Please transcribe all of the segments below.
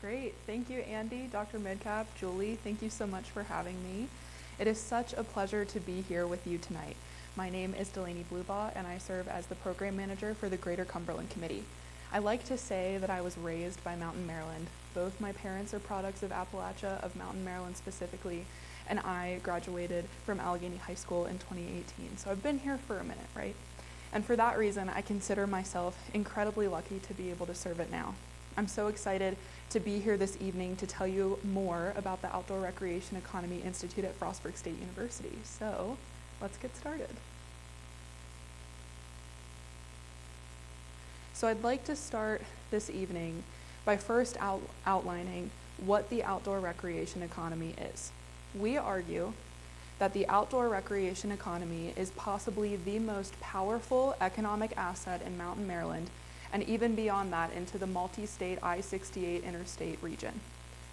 Great. Thank you, Andy, Dr. Midcap, Julie. Thank you so much for having me. It is such a pleasure to be here with you tonight. My name is Delanie Blubaugh, and I serve as the program manager for the Greater Cumberland Committee. I like to say that I was raised by Mountain Maryland. Both my parents are products of Appalachia, of Mountain Maryland specifically, and I graduated from Allegheny High School in 2018. So I've been here for a minute, right? And for that reason, I consider myself incredibly lucky to be able to serve it now. I'm so excited to be here this evening to tell you more about the Outdoor Recreation Economy Institute at Frostburg State University. So let's get started. So I'd like to start this evening by first outlining what the outdoor recreation economy is. We argue that the outdoor recreation economy is possibly the most powerful economic asset in Mountain Maryland, and even beyond that into the multi-state I-68 interstate region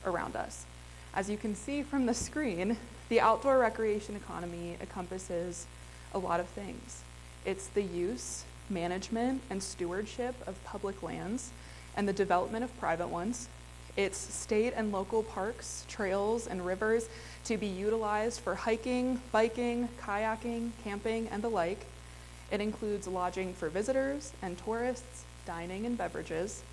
around us. As you can see from the screen, the outdoor recreation economy encompasses a lot of things. It's the use, management, and stewardship of public lands and the development of private ones. It's state and local parks, trails, and rivers to be utilized for hiking, biking, kayaking, camping, and the like. It includes lodging for visitors and tourists, dining and beverages,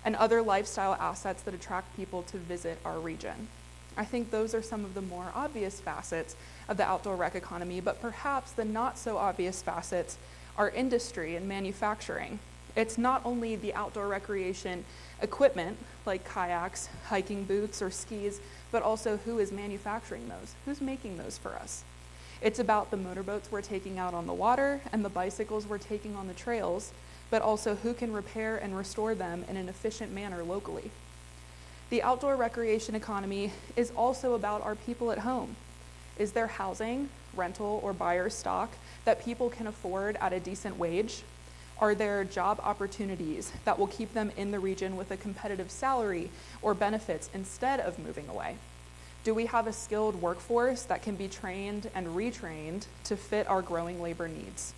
and other lifestyle assets that attract people to visit our region. I think those are some of the more obvious facets of the outdoor rec economy, but perhaps the not so obvious facets are industry and manufacturing. It's not only the outdoor recreation equipment like kayaks, hiking boots, or skis, but also who is manufacturing those, who's making those for us. It's about the motorboats we're taking out on the water and the bicycles we're taking on the trails, but also who can repair and restore them in an efficient manner locally. The outdoor recreation economy is also about our people at home. Is there housing, rental, or buyer stock that people can afford at a decent wage? Are there job opportunities that will keep them in the region with a competitive salary or benefits instead of moving away? Do we have a skilled workforce that can be trained and retrained to fit our growing labor needs?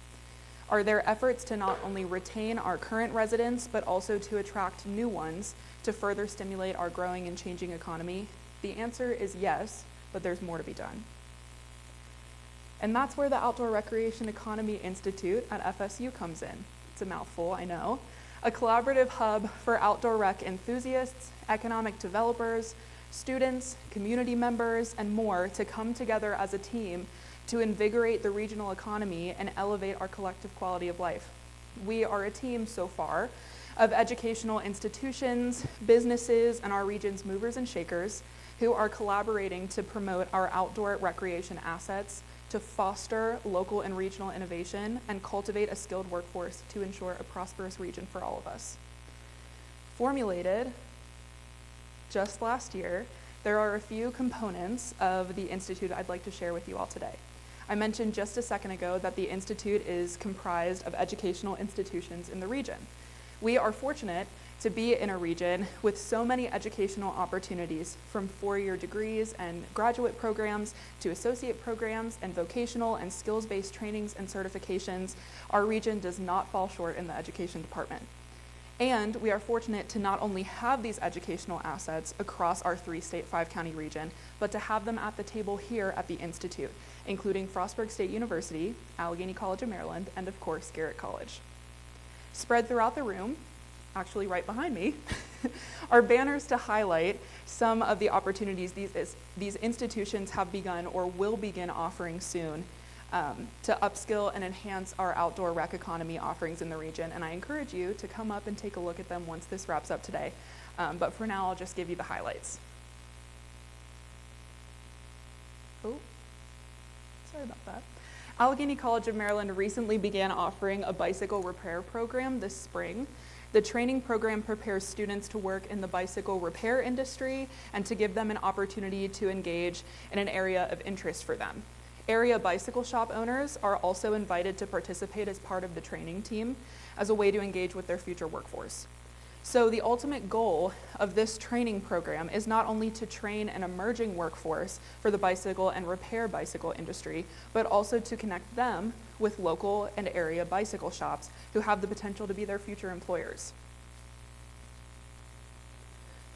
Are there efforts to not only retain our current residents, but also to attract new ones to further stimulate our growing and changing economy? The answer is yes, but there's more to be done. And that's where the Outdoor Recreation Economy Institute at FSU comes in. It's a mouthful, I know. A collaborative hub for outdoor rec enthusiasts, economic developers, students, community members, and more to come together as a team to invigorate the regional economy and elevate our collective quality of life. We are a team so far of educational institutions, businesses, and our region's movers and shakers who are collaborating to promote our outdoor recreation assets, to foster local and regional innovation, and cultivate a skilled workforce to ensure a prosperous region for all of us. Formulated just last year, there are a few components of the Institute I'd like to share with you all today. I mentioned just a second ago that the Institute is comprised of educational institutions in the region. We are fortunate to be in a region with so many educational opportunities, from four-year degrees and graduate programs to associate programs and vocational and skills-based trainings and certifications. Our region does not fall short in the education department. And we are fortunate to not only have these educational assets across our three-state, five-county region, but to have them at the table here at the Institute, including Frostburg State University, Allegheny College of Maryland, and of course, Garrett College. Spread throughout the room, actually right behind me, are banners to highlight some of the opportunities these institutions have begun or will begin offering soon to upskill and enhance our outdoor rec economy offerings in the region. And I encourage you to come up and take a look at them once this wraps up today. But for now, I'll just give you the highlights. Oh, sorry about that. Allegheny College of Maryland recently began offering a bicycle repair program this spring. The training program prepares students to work in the bicycle repair industry and to give them an opportunity to engage in an area of interest for them. Area bicycle shop owners are also invited to participate as part of the training team as a way to engage with their future workforce. So the ultimate goal of this training program is not only to train an emerging workforce for the bicycle and repair bicycle industry, but also to connect them with local and area bicycle shops who have the potential to be their future employers.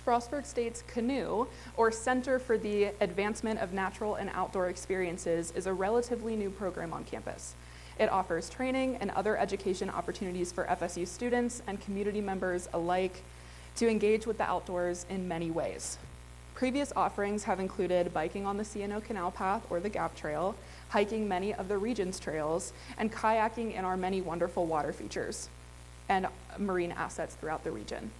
Frostburg State's CANOE, or Center for the Advancement of Natural and Outdoor Experiences, is a relatively new program on campus. It offers training and other education opportunities for FSU students and community members alike to engage with the outdoors in many ways. Previous offerings have included biking on the C&O Canal Path or the Gap Trail, hiking many of the region's trails, and kayaking in our many wonderful water features and marine assets throughout the region.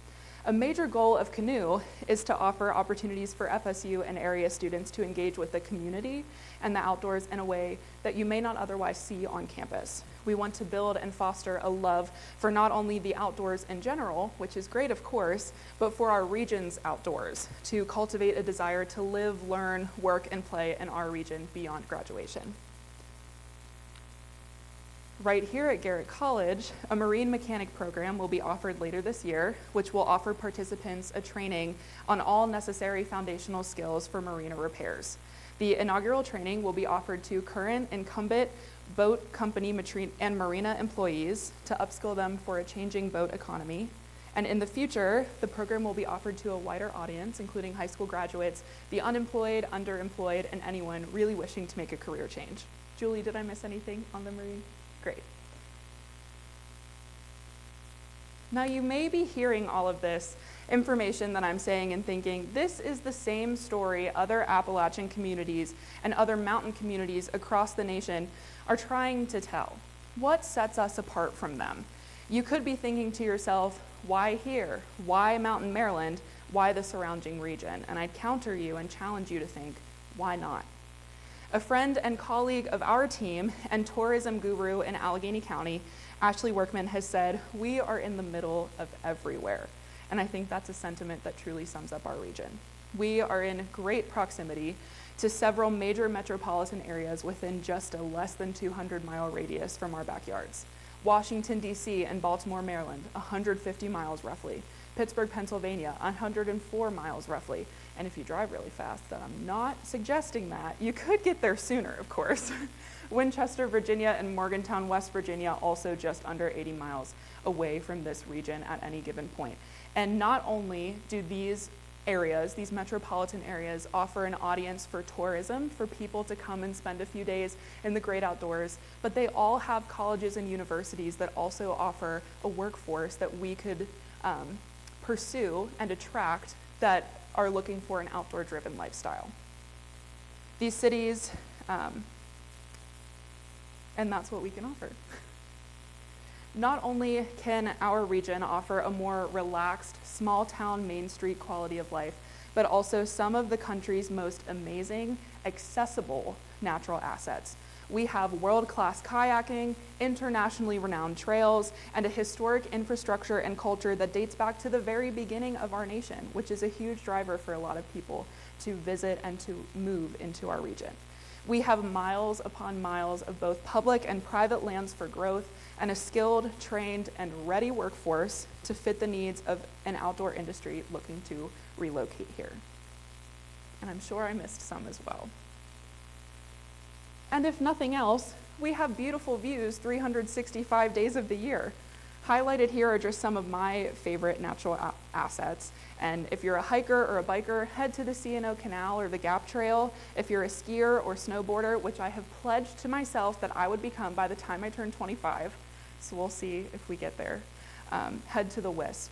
A major goal of CANOE is to offer opportunities for FSU and area students to engage with the community and the outdoors in a way that you may not otherwise see on campus. We want to build and foster a love for not only the outdoors in general, which is great of course, but for our region's outdoors, to cultivate a desire to live, learn, work, and play in our region beyond graduation. Right here at Garrett College, a marine mechanic program will be offered later this year, which will offer participants a training on all necessary foundational skills for marina repairs. The inaugural training will be offered to current incumbent boat company and marina employees to upskill them for a changing boat economy. And in the future, the program will be offered to a wider audience, including high school graduates, the unemployed, underemployed, and anyone really wishing to make a career change. Julie, did I miss anything on the marine? Great. Now you may be hearing all of this information that I'm saying and thinking, this is the same story other Appalachian communities and other mountain communities across the nation are trying to tell. What sets us apart from them? You could be thinking to yourself, why here? Why Mountain Maryland? Why the surrounding region? And I'd counter you and challenge you to think, why not? A friend and colleague of our team and tourism guru in Allegheny County, Ashley Workman, has said, we are in the middle of everywhere. And I think that's a sentiment that truly sums up our region. We are in great proximity to several major metropolitan areas within just a less than 200-mile radius from our backyards. Washington, D.C. and Baltimore, Maryland, 150 miles roughly. Pittsburgh, Pennsylvania, 104 miles roughly. And if you drive really fast, then I'm not suggesting that, you could get there sooner, of course. Winchester, Virginia, and Morgantown, West Virginia, also just under 80 miles away from this region at any given point. And not only do these areas, these metropolitan areas, offer an audience for tourism, for people to come and spend a few days in the great outdoors, but they all have colleges and universities that also offer a workforce that we could pursue and attract that are looking for an outdoor-driven lifestyle. These cities, and that's what we can offer. Not only can our region offer a more relaxed, small-town Main Street quality of life, but also some of the country's most amazing, accessible natural assets. We have world-class kayaking, internationally renowned trails, and a historic infrastructure and culture that dates back to the very beginning of our nation, which is a huge driver for a lot of people to visit and to move into our region. We have miles upon miles of both public and private lands for growth and a skilled, trained, and ready workforce to fit the needs of an outdoor industry looking to relocate here. And I'm sure I missed some as well. And if nothing else, we have beautiful views 365 days of the year. Highlighted here are just some of my favorite natural assets. And if you're a hiker or a biker, head to the C&O Canal or the Gap Trail. If you're a skier or snowboarder, which I have pledged to myself that I would become by the time I turn 25, so we'll see if we get there, head to the Wisp.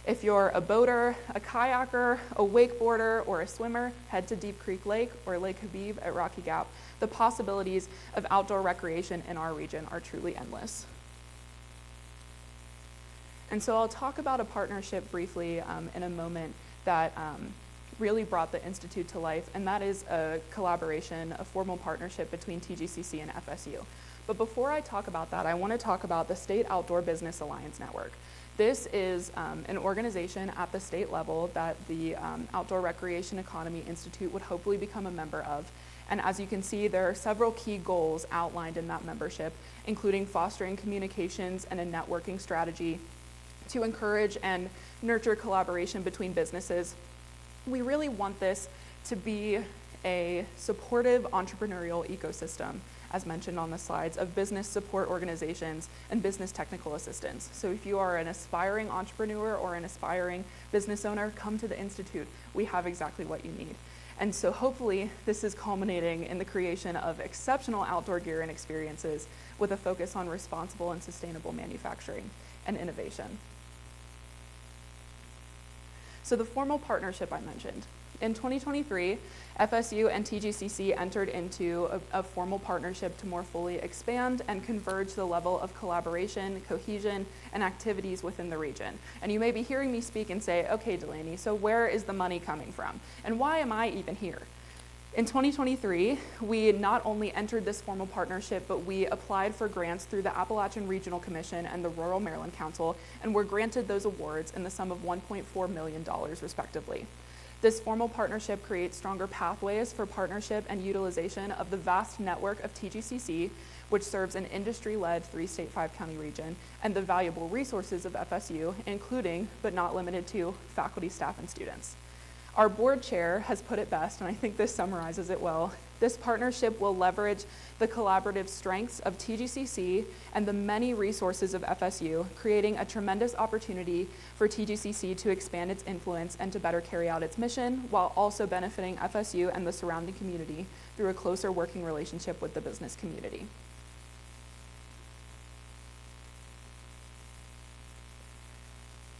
If you're a boater, a kayaker, a wakeboarder, or a swimmer, head to Deep Creek Lake or Lake Habib at Rocky Gap. The possibilities of outdoor recreation in our region are truly endless. And so I'll talk about a partnership briefly in a moment that really brought the Institute to life, and that is a collaboration, a formal partnership between TGCC and FSU. But before I talk about that, I want to talk about the State Outdoor Business Alliance Network. This is an organization at the state level that the Outdoor Recreation Economy Institute would hopefully become a member of. And as you can see, there are several key goals outlined in that membership, including fostering communications and a networking strategy to encourage and nurture collaboration between businesses. We really want this to be a supportive entrepreneurial ecosystem, as mentioned on the slides, of business support organizations and business technical assistance. So if you are an aspiring entrepreneur or an aspiring business owner, come to the Institute. We have exactly what you need. And so hopefully this is culminating in the creation of exceptional outdoor gear and experiences with a focus on responsible and sustainable manufacturing and innovation. So the formal partnership I mentioned. In 2023, FSU and TGCC entered into a formal partnership to more fully expand and converge the level of collaboration, cohesion, and activities within the region. And you may be hearing me speak and say, okay, Delanie, so where is the money coming from? And why am I even here? In 2023, we not only entered this formal partnership, but we applied for grants through the Appalachian Regional Commission and the Rural Maryland Council, and were granted those awards in the sum of $1.4 million, respectively. This formal partnership creates stronger pathways for partnership and utilization of the vast network of TGCC, which serves an industry-led 3-state, 5-county region, and the valuable resources of FSU, including, but not limited to, faculty, staff, and students. Our board chair has put it best, and I think this summarizes it well. This partnership will leverage the collaborative strengths of TGCC and the many resources of FSU, creating a tremendous opportunity for TGCC to expand its influence and to better carry out its mission, while also benefiting FSU and the surrounding community through a closer working relationship with the business community.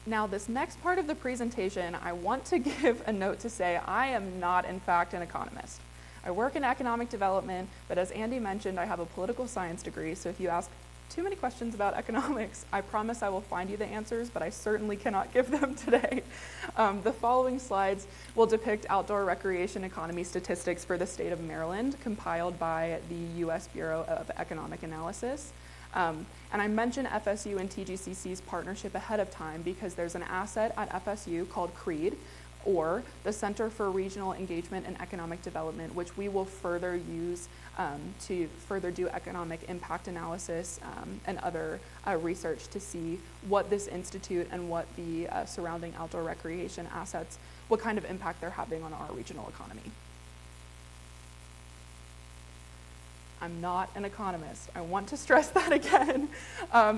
Now, this next part of the presentation, I want to give a note to say I am not, in fact, an economist. I work in economic development, but as Andy mentioned, I have a political science degree, so if you ask too many questions about economics, I promise I will find you the answers, but I certainly cannot give them today. The following slides will depict outdoor recreation economy statistics for the state of Maryland, compiled by the U.S. Bureau of Economic Analysis. And I mention FSU and TGCC's partnership ahead of time because there's an asset at FSU called CREED, or the Center for Regional Engagement and Economic Development, which we will further use to further do economic impact analysis and other research to see what this institute and what the surrounding outdoor recreation assets, what kind of impact they're having on our regional economy. I'm not an economist. I want to stress that again.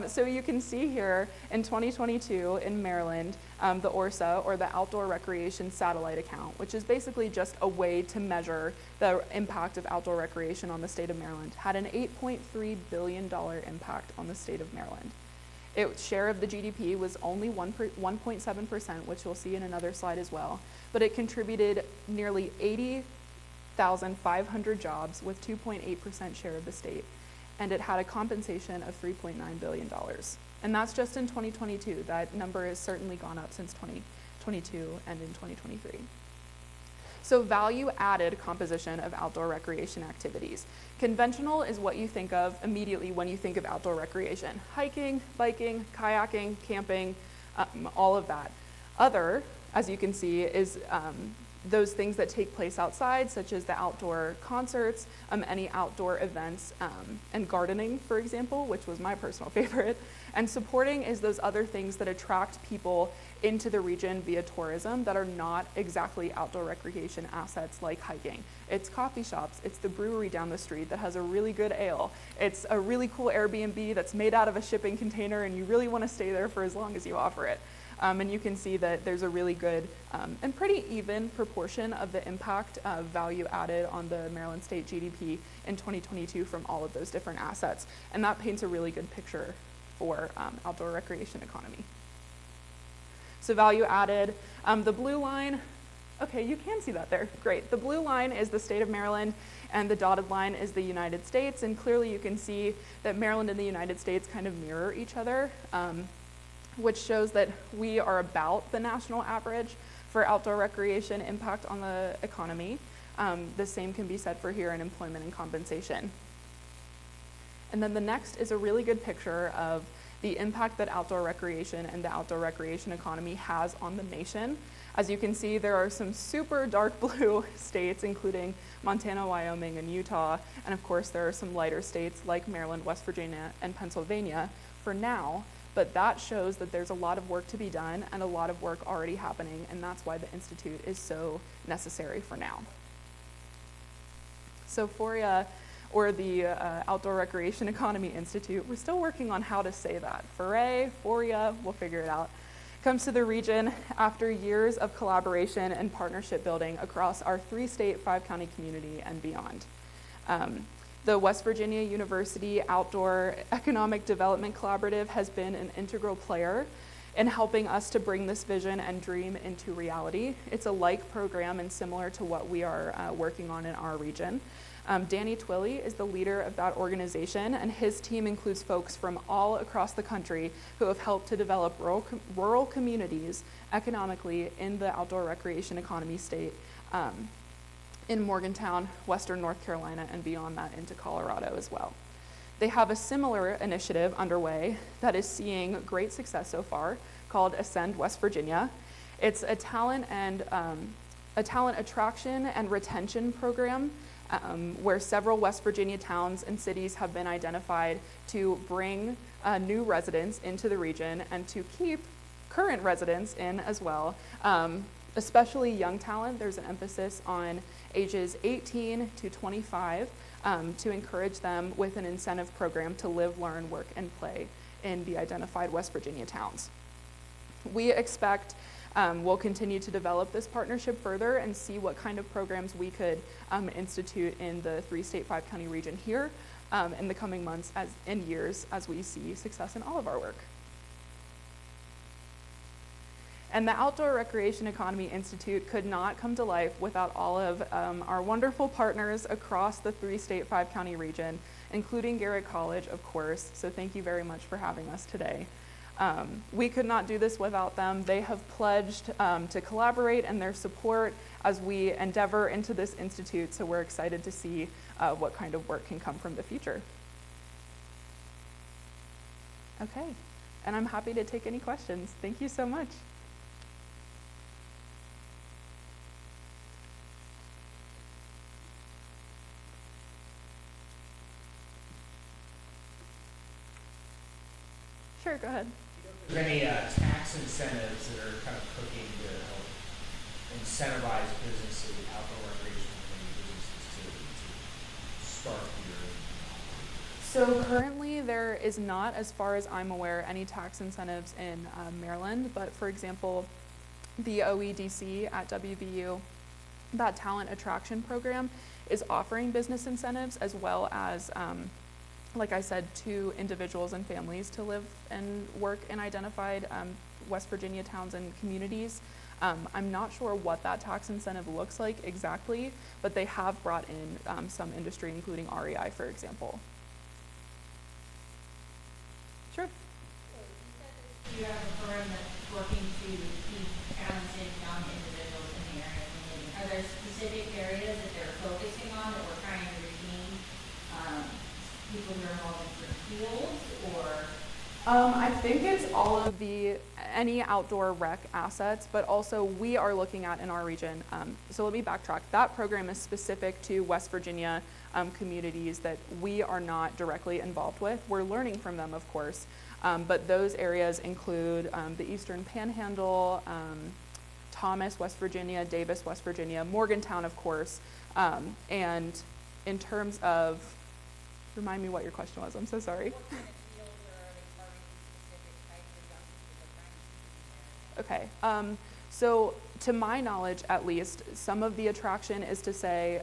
So you can see here in 2022 in Maryland, the ORSA, or the Outdoor Recreation Satellite Account, which is basically just a way to measure the impact of outdoor recreation on the state of Maryland, had an $8.3 billion impact on the state of Maryland. Its share of the GDP was only 1.7%, which you'll see in another slide as well, but it contributed nearly 80,500 jobs with 2.8% share of the state, and it had a compensation of $3.9 billion. And that's just in 2022. That number has certainly gone up since 2022 and in 2023. So value-added composition of outdoor recreation activities. Conventional is what you think of immediately when you think of outdoor recreation. Hiking, biking, kayaking, camping, all of that. Other, as you can see, is those things that take place outside, such as the outdoor concerts, any outdoor events, and gardening, for example, which was my personal favorite. And supporting is those other things that attract people into the region via tourism that are not exactly outdoor recreation assets like hiking. It's coffee shops, it's the brewery down the street that has a really good ale, it's a really cool Airbnb that's made out of a shipping container and you really want to stay there for as long as you offer it. And you can see that there's a really good and pretty even proportion of the impact of value added on the Maryland state GDP in 2022 from all of those different assets. And that paints a really good picture for outdoor recreation economy. So value added, the blue line, okay, you can see that there, great. The blue line is the state of Maryland and the dotted line is the United States. And clearly you can see that Maryland and the United States kind of mirror each other. Which shows that we are about the national average for outdoor recreation impact on the economy. The same can be said for here in employment and compensation. And then the next is a really good picture of the impact that outdoor recreation and the outdoor recreation economy has on the nation. As you can see, there are some super dark blue states, including Montana, Wyoming, and Utah. And of course, there are some lighter states like Maryland, West Virginia, and Pennsylvania for now. But that shows that there's a lot of work to be done and a lot of work already happening, and that's why the Institute is so necessary for now. So FORIA, or the Outdoor Recreation Economy Institute, we're still working on how to say that. FORIA, we'll figure it out, comes to the region after years of collaboration and partnership building across our 3-state, 5-county community and beyond. The West Virginia University Outdoor Economic Development Collaborative has been an integral player in helping us to bring this vision and dream into reality. It's a like program and similar to what we are working on in our region. Danny Twilley is the leader of that organization, and his team includes folks from all across the country who have helped to develop rural communities economically in the outdoor recreation economy state, in Morgantown, Western North Carolina, and beyond that into Colorado as well. They have a similar initiative underway that is seeing great success so far called Ascend West Virginia. It's a talent attraction and retention program where several West Virginia towns and cities have been identified to bring new residents into the region and to keep current residents in as well, especially young talent. There's an emphasis on ages 18 to 25 to encourage them with an incentive program to live, learn, work, and play in the identified West Virginia towns. We expect we'll continue to develop this partnership further and see what kind of programs we could institute in the 3-state, 5-county region here in the coming months and years as we see success in all of our work. And the Outdoor Recreation Economy Institute could not come to life without all of our wonderful partners across the 3-state, 5-county region, including Garrett College, of course. So thank you very much for having us today. We could not do this without them. They have pledged to collaborate and their support as we endeavor into this institute, so we're excited to see what kind of work can come from the future. Okay, and I'm happy to take any questions. Thank you so much. Sure, go ahead. Are there any tax incentives that are kind of cooking to help incentivize businesses, outdoor recreation businesses to start here? So currently there is not, as far as I'm aware, any tax incentives in Maryland, but for example, the OEDC at WVU, that talent attraction program, is offering business incentives as well as like I said, to individuals and families to live and work in identified West Virginia towns and communities. I'm not sure what that tax incentive looks like exactly, but they have brought in some industry, including REI, for example. Sure. So you said that you have a firm that's working to keep talented young individuals in the area community. Are there specific areas that they're focusing on that we're trying to retain? People who are involved in certain fields, or? I think it's all of any outdoor rec assets, but also we are looking at in our region. So let me backtrack. That program is specific to West Virginia communities that we are not directly involved with. We're learning from them, of course, but those areas include the Eastern Panhandle, Thomas, West Virginia, Davis, West Virginia, Morgantown, of course, and in terms of, remind me what your question was, I'm so sorry. What kind of fields are they targeting specific types of young people they're trying to keep in there? Okay, so to my knowledge, at least, some of the attraction is to say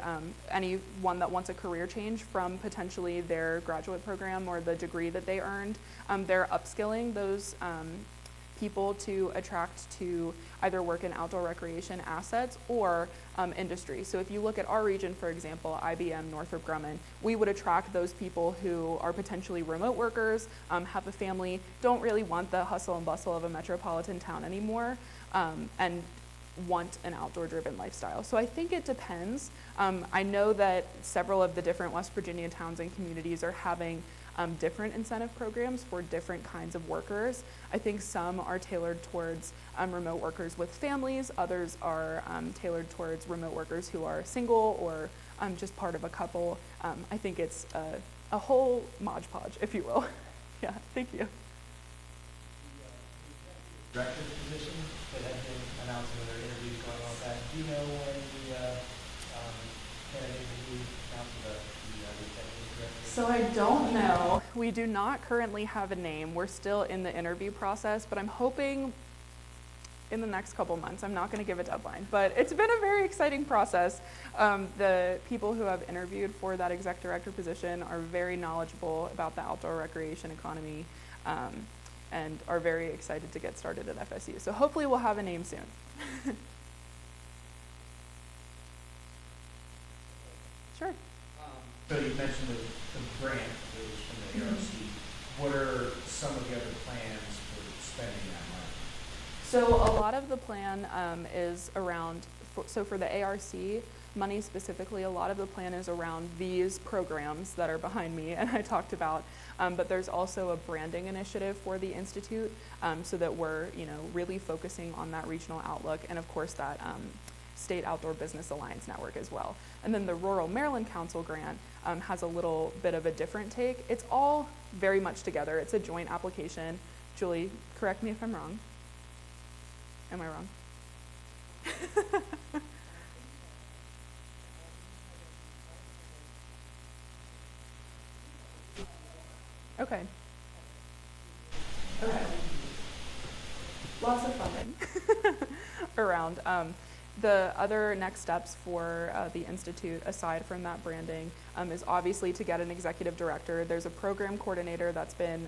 anyone that wants a career change from potentially their graduate program or the degree that they earned, they're upskilling those people to attract to either work in outdoor recreation assets or industry. So if you look at our region, for example, IBM, Northrop Grumman, we would attract those people who are potentially remote workers, have a family, don't really want the hustle and bustle of a metropolitan town anymore, and want an outdoor driven lifestyle. So I think it depends. I know that several of the different West Virginia towns and communities are having different incentive programs for different kinds of workers. I think some are tailored towards remote workers with families, others are tailored towards remote workers who are single or just part of a couple. I think it's a whole Mod Podge, if you will. Yeah, thank you. The director position that had been announced when there were interviews going on with that, do you know when the candidate will be announced? So I don't know. We do not currently have a name. We're still in the interview process, but I'm hoping in the next couple months. I'm not going to give a deadline, but it's been a very exciting process. The people who have interviewed for that exec director position are very knowledgeable about the outdoor recreation economy, and are very excited to get started at FSU. So hopefully we'll have a name soon. Sure. So you mentioned the grant that was from the ARC. What are some of the other plans for spending that money? So a lot of the plan is around, so for the ARC money specifically, a lot of the plan is around these programs that are behind me and I talked about, but there's also a branding initiative for the Institute, so that we're really focusing on that regional outlook, and of course that State Outdoor Business Alliance Network as well. And then the Rural Maryland Council grant has a little bit of a different take. It's all very much together. It's a joint application. Julie, correct me if I'm wrong. Am I wrong? Okay. Okay. Lots of funding around. The other next steps for the Institute, aside from that branding, is obviously to get an executive director. There's a program coordinator that's been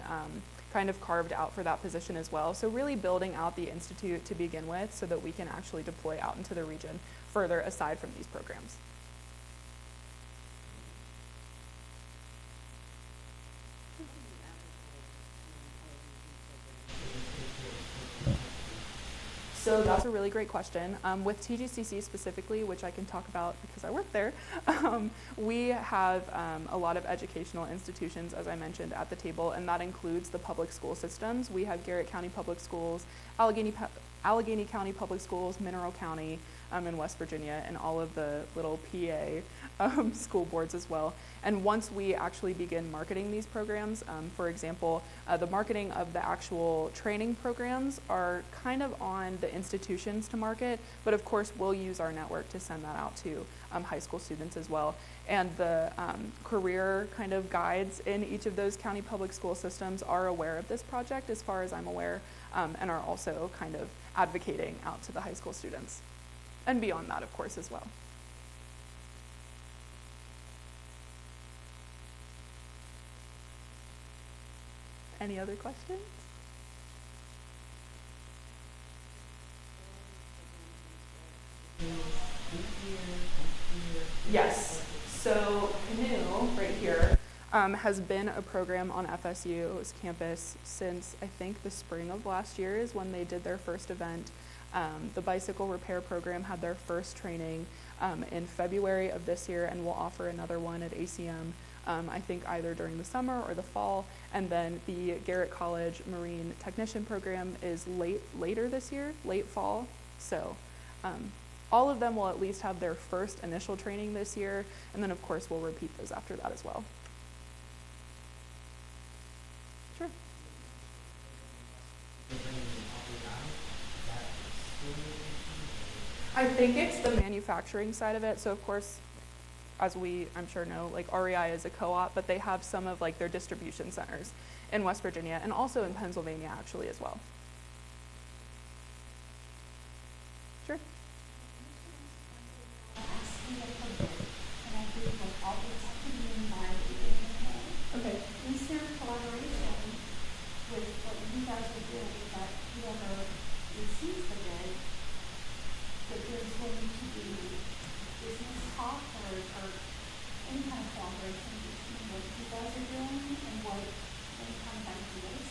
kind of carved out for that position as well. So really building out the Institute to begin with so that we can actually deploy out into the region further aside from these programs. So that's a really great question. With TGCC specifically, which I can talk about because I work there, we have a lot of educational institutions, as I mentioned, at the table, and that includes the public school systems. We have Garrett County Public Schools, Allegheny County Public Schools, Mineral County in West Virginia, and all of the little PA school boards as well. And once we actually begin marketing these programs, for example, the marketing of the actual training programs are kind of on the institutions to market, but of course we'll use our network to send that out to high school students as well. And the career kind of guides in each of those county public school systems are aware of this project, as far as I'm aware, and are also kind of advocating out to the high school students. And beyond that, of course, as well. Any other questions? Yes. So Canoe, right here, has been a program on FSU's campus since I think the spring of last year is when they did their first event. The bicycle repair program had their first training in February of this year, and will offer another one at ACM, I think either during the summer or the fall. And then the Garrett College Marine Technician program is later this year, late fall. So all of them will at least have their first initial training this year, and then of course we'll repeat those after that as well. Sure. I think it's the manufacturing side of it. So of course, as I'm sure know, like REI is a co-op, but they have some of like their distribution centers in West Virginia and also in Pennsylvania actually as well. Sure. Okay. Is there collaboration with what you guys are doing that whoever receives the bid, that there's going to be business talk or any kind of collaboration between what you guys are doing and what any kind of ideas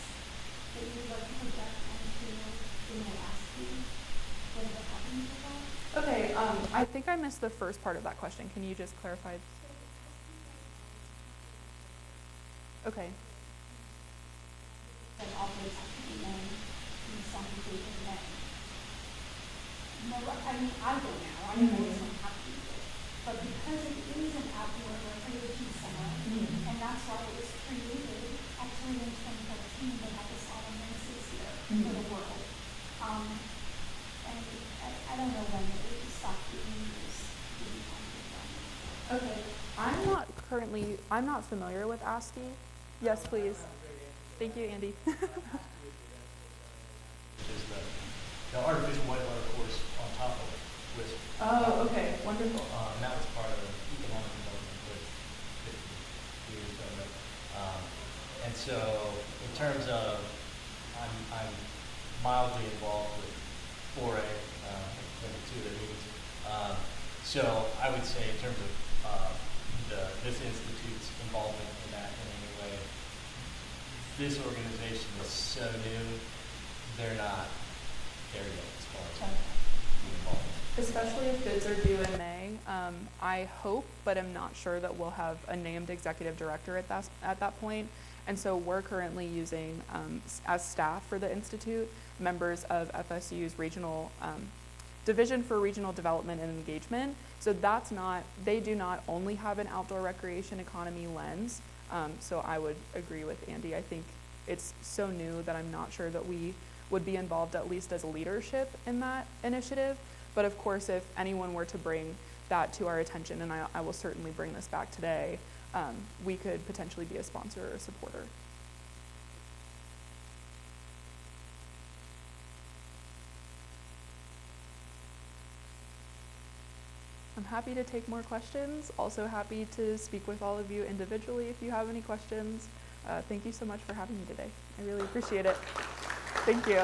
that you would like to project onto the ASCII, whatever happens with that? Okay, I think I missed the first part of that question. Can you just clarify? Okay. That always has to be known in some degree of name. No, I mean, I don't know. I know it's not happening. But because it is an outdoor recreation center, and that's why it was created, actually in 2013, they had this autonomous here for the world. And I don't know when it stopped being used to be Okay, I'm not currently, I'm not familiar with ASCII. Yes, please. Thank you, Andy. Which is the artificial whitewater course on top of WISP. Oh, okay, wonderful. And that was part of the economic development with 50 years ago. And so in terms of, I'm mildly involved with 4A, maybe 2 of the meetings. So I would say in terms of this institute's involvement in that in any way, this organization is so new, they're not there yet as far as the involvement. Especially if bids are due in May. I hope, but I'm not sure that we'll have a named executive director at that point. And so we're currently using, as staff for the Institute, members of FSU's regional Division for Regional Development and Engagement. So that's not, they do not only have an outdoor recreation economy lens. So I would agree with Andy. I think it's so new that I'm not sure that we would be involved, at least as leadership, in that initiative. But of course, if anyone were to bring that to our attention, and I will certainly bring this back today, we could potentially be a sponsor or a supporter. I'm happy to take more questions. Also happy to speak with all of you individually if you have any questions. Thank you so much for having me today. I really appreciate it. Thank you.